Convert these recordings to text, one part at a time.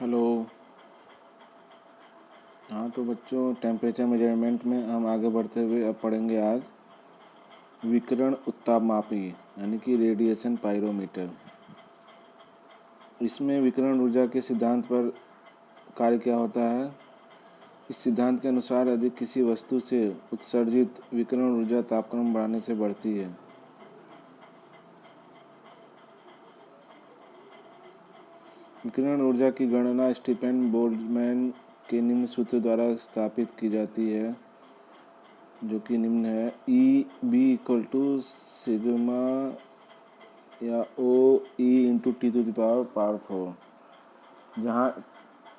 Hello. हाँ तो बच्चों, टेम्परेचर मेजरमेंट में हम आगे बढ़ते हुए अब पढ़ेंगे आज विकिरण उत्तापमापी यानी कि रेडिएशन पाइरोमीटर। इसमें विकिरण ऊर्जा के सिद्धांत पर कार्य क्या होता है। इस सिद्धांत के अनुसार यदि किसी वस्तु से उत्सर्जित विकिरण ऊर्जा तापक्रम बढ़ाने से बढ़ती है विकिरण ऊर्जा की गणना स्टीफन बोल्ट्जमैन के निम्न सूत्र द्वारा स्थापित की जाती है, जो कि निम्न है। E B equal to sigma या O E into T to the power 4, जहाँ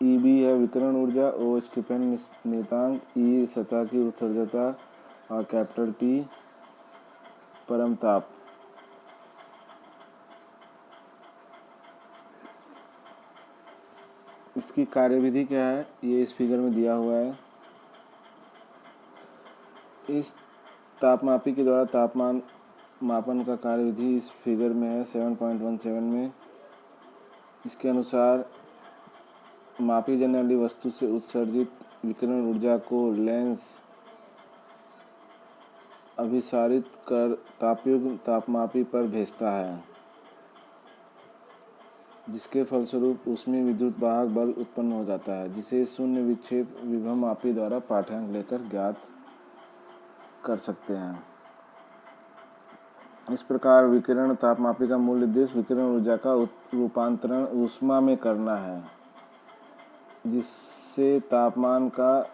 ई बी है विकिरण ऊर्जा, ओ स्टीफन नियतांक, ई सतह की उत्सर्जकता और कैपिटल टी परम ताप। इसकी कार्यविधि क्या है, ये इस फिगर में दिया हुआ है। इस तापमापी के द्वारा तापमान मापन का कार्यविधि इस फिगर में है 7.17 में। इसके अनुसार मापी जाने वाली वस्तु से उत्सर्जित विकिरण ऊर्जा को लेंस अभिसारित कर तापयुग्म तापमापी पर भेजता है, जिसके फलस्वरूप उसमें विद्युत वाहक बल उत्पन्न हो जाता है, जिसे शून्य विक्षेप विभवमापी द्वारा पाठ्यांक लेकर ज्ञात कर सकते हैं। इस प्रकार विकिरण तापमापी का मूल उद्देश्य विकिरण ऊर्जा का रूपांतरण ऊष्मा में करना है, जिससे तापमान का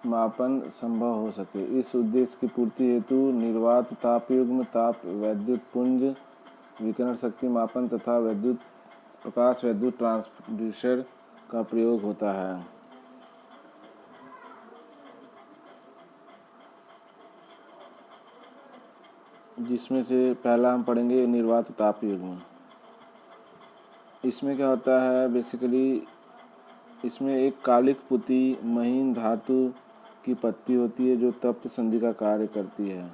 मापन संभव हो सके। इस उद्देश्य की पूर्ति हेतु निर्वात तापयुग्म ताप वैद्युत पुंज विकिरण शक्ति मापन तथा प्रकाश वैद्युत ट्रांसड्यूसर का प्रयोग होता है। जिसमें से पहला हम पढ़ेंगे निर्वात तापयुग्म। इसमें क्या होता है, बेसिकली इसमें एक कालिक पुती महीन धातु की पत्ती होती है जो तप्त संधि का कार्य करती है।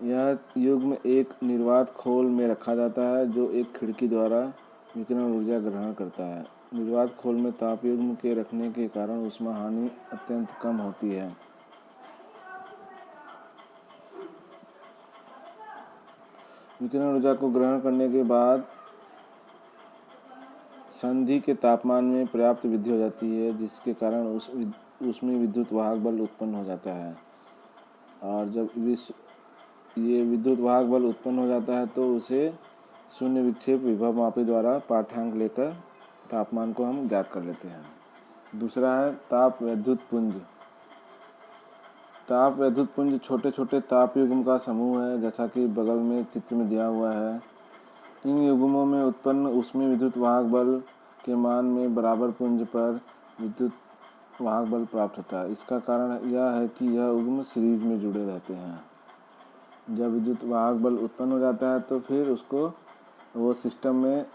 यह युग्म एक निर्वात खोल में रखा जाता है जो एक खिड़की द्वारा विकिरण ऊर्जा ग्रहण करता है। निर्वात खोल में तापयुग्म के रखने के कारण ऊष्मा हानि अत्यंत कम होती है। विकिरण ऊर्जा को ग्रहण करने के बाद संधि के तापमान में पर्याप्त वृद्धि हो जाती है, जिसके कारण उसमें विद्युत वाहक बल उत्पन्न हो जाता है। और जब ये विद्युत वाहक बल उत्पन्न हो जाता है तो उसे शून्य विक्षेप विभवमापी द्वारा पाठ्यांक लेकर तापमान को हम ज्ञात कर लेते हैं। दूसरा है ताप वैद्युत पुंज। ताप वैद्युत पुंज छोटे छोटे ताप युग्म का समूह है, जैसा कि बगल में चित्र में दिया हुआ है। इन युग्मों में उत्पन्न ऊष्मीय विद्युत वाहक बल के मान में बराबर पुंज पर विद्युत वाहक बल प्राप्त होता है। इसका कारण यह है कि यह युग्म सीरीज में जुड़े रहते हैं। जब विद्युत वाहक बल उत्पन्न हो जाता है तो फिर उसको वो सिस्टम में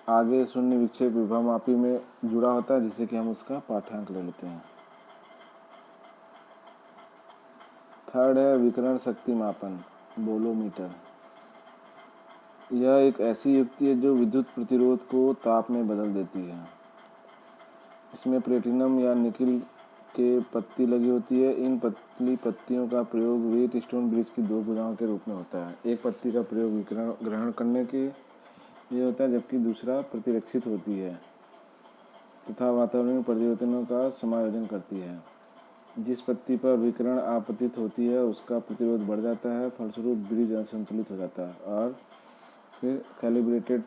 आगे शून्य विक्षेप विभवमापी में जुड़ा होता है, जिससे कि हम उसका पाठ्यांक ले लेते हैं। थर्ड है विकिरण शक्ति मापन, बोलोमीटर। यह एक ऐसी युक्ति है जो विद्युत प्रतिरोध को ताप में बदल देती है। इसमें प्लेटिनम या निकिल के पत्ती लगी होती है। इन पतली पत्तियों का प्रयोग वेट स्टोन ब्रिज की दो भुजाओं के रूप में होता है। एक पत्ती का प्रयोग विकिरण ग्रहण करने के लिए होता है, जबकि दूसरा प्रतिरक्षित होती है तथा वातावरणीय परिवर्तनों का समायोजन करती है। जिस पत्ती पर विकिरण आपतित होती है उसका प्रतिरोध बढ़ जाता है, फलस्वरूप ब्रिज असंतुलित हो जाता है और फिर कैलिब्रेटेड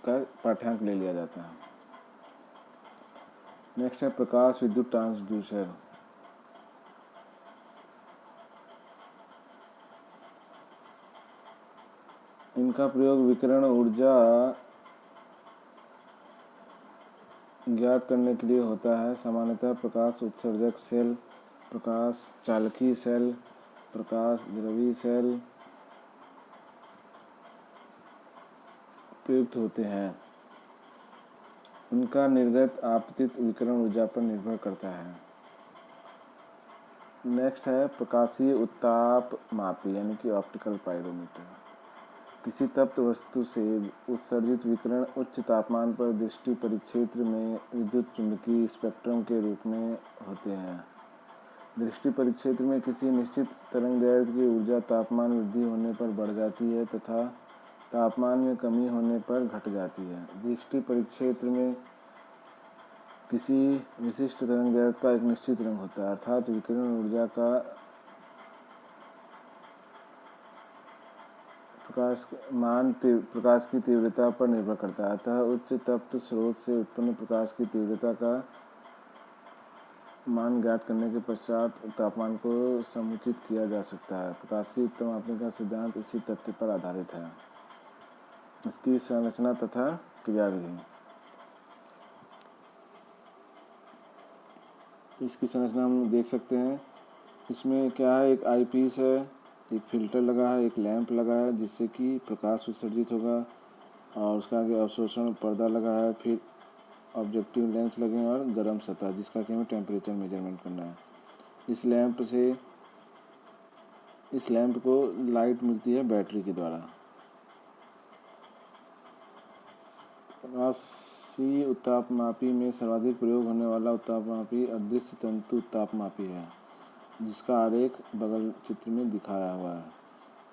कर पाठ्यांक ले लिया जाता है। नेक्स्ट है प्रकाश विद्युत ट्रांसड्यूसर। इनका प्रयोग विकिरण ऊर्जा ज्ञात करने के लिए होता है। सामान्यतः प्रकाश उत्सर्जक सेल, प्रकाश चालकी सेल, प्रकाश द्रवी सेल प्रयुक्त होते हैं। उनका निर्गत आपतित विकिरण ऊर्जा पर निर्भर करता है। नेक्स्ट है प्रकाशीय उत्ताप मापी यानी कि ऑप्टिकल पाइरोमीटर। किसी तप्त वस्तु से उत्सर्जित विकिरण उच्च तापमान पर दृष्टि परिक्षेत्र में विद्युत चुम्बकीय स्पेक्ट्रम के रूप में होते हैं। दृष्टि परिक्षेत्र में किसी निश्चित तरंगदैर्घ्य की ऊर्जा तापमान वृद्धि होने पर बढ़ जाती है तथा तापमान में कमी होने पर घट जाती है। दृष्टि परिक्षेत्र में किसी विशिष्ट तरंगदैर्घ्य का एक निश्चित रंग होता है, अर्थात विकिरण ऊर्जा का प्रकाश की तीव्रता पर निर्भर करता है। अतः उच्च तप्त स्रोत से उत्पन्न प्रकाश की तीव्रता का मान ज्ञात करने के पश्चात तापमान को समुचित किया जा सकता है। प्रकाशीय उत्तम मापने का सिद्धांत इसी तथ्य पर आधारित है। इसकी संरचना तथा क्रियाविधि। इसकी संरचना हम देख सकते हैं। इसमें क्या है, एक आईपीस है, एक फिल्टर लगा है, एक लैंप लगा है जिससे कि प्रकाश उत्सर्जित होगा, और उसका आगे अवशोषण पर्दा लगा है, फिर ऑब्जेक्टिव लेंस लगे हैं और गर्म सतह जिसका कि हमें टेम्परेचर मेजरमेंट करना है। इस लैंप को लाइट मिलती है बैटरी के द्वारा। प्रकाशीय उत्तापमापी में सर्वाधिक प्रयोग होने वाला उत्तापमापी अदृश्य तंतु उत्तापमापी है, जिसका आरेख बगल चित्र में दिखाया हुआ है।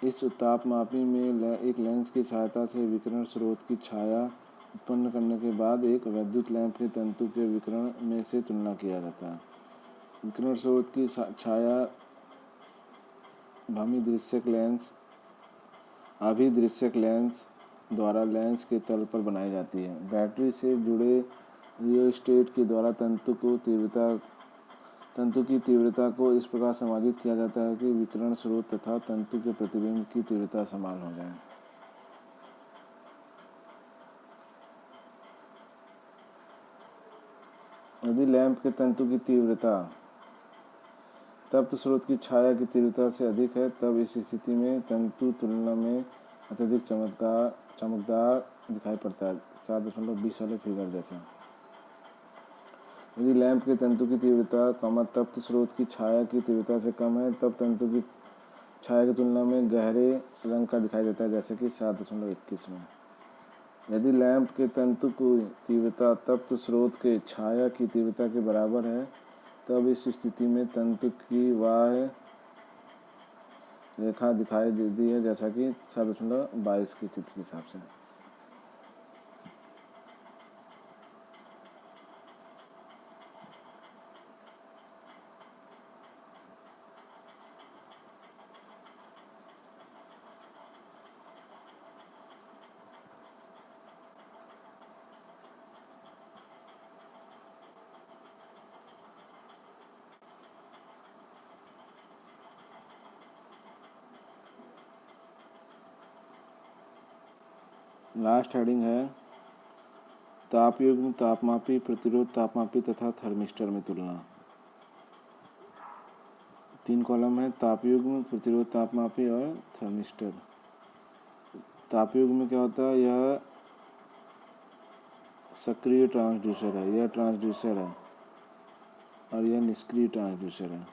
इस उत्तापमापी में एक लेंस की सहायता से विकिरण स्रोत की छाया उत्पन्न करने के बाद एक वैद्युत लैंप के तंतु के विकिरण में से तुलना किया जाता है। विकिरण स्रोत की छाया अभिदृश्यक लेंस द्वारा लेंस के तल पर बनाई जाती है। बैटरी से जुड़े रियोस्टेट के द्वारा तंतु की तीव्रता को इस प्रकार समायोजित किया जाता है कि विकिरण स्रोत तथा तंतु के प्रतिबिंब की तीव्रता समान हो जाए। यदि लैंप के तंतु की तीव्रता तप्त स्रोत की छाया की तीव्रता से अधिक है, तब इस स्थिति में तंतु तुलना में अत्यधिक चमकदार दिखाई पड़ता है, 7.20 वाले फिगर जैसा। यदि लैंप के तंतु की तीव्रता तप्त स्रोत की छाया की तीव्रता से कम है, तब तंतु की छाया की तुलना में गहरे रंग का दिखाई देता है, जैसे कि 7.21 में। यदि लैंप के तंतु की तीव्रता तप्त स्रोत के छाया की तीव्रता के बराबर है, तब इस स्थिति में तंतु की बाह्य रेखा दिखाई देती है, जैसा कि 7.22 के चित्र के हिसाब से। लास्ट हेडिंग है तापयुग्म तापमापी, प्रतिरोध तापमापी तथा थर्मिस्टर में तुलना। 3 कॉलम है, तापयुग्म, प्रतिरोध तापमापी और थर्मिस्टर। तापयुग्म में क्या होता है, यह सक्रिय ट्रांसड्यूसर है, यह ट्रांसड्यूसर है, और यह निष्क्रिय ट्रांसड्यूसर है।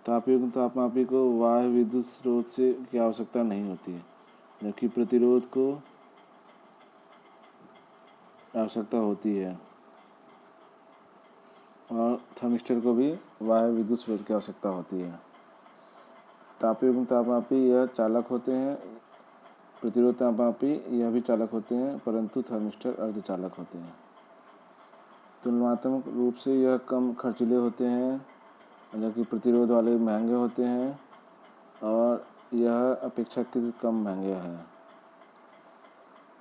तापयुग्म तापमापी को बाह्य विद्युत स्रोत से की आवश्यकता नहीं होती है, जबकि प्रतिरोध को आवश्यकता होती है, और थर्मिस्टर को भी बाह्य विद्युत स्रोत की आवश्यकता होती है। तापयुग्म तापमापी यह चालक होते हैं, प्रतिरोध तापमापी यह भी चालक होते हैं, परंतु थर्मिस्टर अर्धचालक होते हैं। तुलनात्मक रूप से यह कम खर्चीले होते हैं, जबकि प्रतिरोध वाले महंगे होते हैं, और यह अपेक्षाकृत कम महंगे हैं।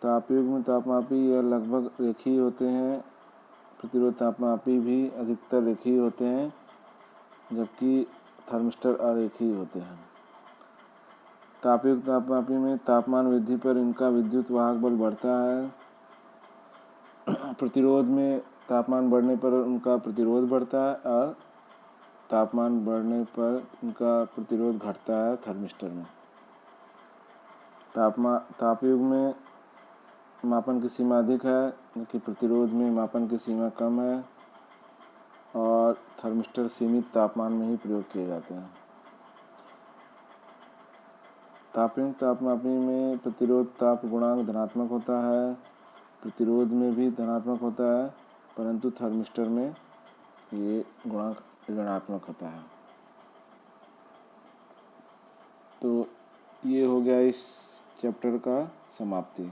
तापयुग्म तापमापी यह लगभग रेखीय होते हैं, प्रतिरोध तापमापी भी अधिकतर रेखीय होते हैं, जबकि थर्मिस्टर अरेखीय होते हैं। तापयुग्म तापमापी में तापमान वृद्धि पर इनका विद्युत वाहक बल बढ़ता है। प्रतिरोध में तापमान बढ़ने पर उनका प्रतिरोध बढ़ता है, और तापमान बढ़ने पर उनका प्रतिरोध घटता है थर्मिस्टर में। तापयुग्म में मापन की सीमा अधिक है, जबकि प्रतिरोध में मापन की सीमा कम है, और थर्मिस्टर सीमित तापमान में ही प्रयोग किए जाते हैं। तापयुक्त तापमापी में प्रतिरोध ताप गुणांक धनात्मक होता है, प्रतिरोध में भी धनात्मक होता है, परंतु थर्मिस्टर में ये गुणांक ऋणात्मक होता है। तो ये हो गया इस चैप्टर का समाप्ति।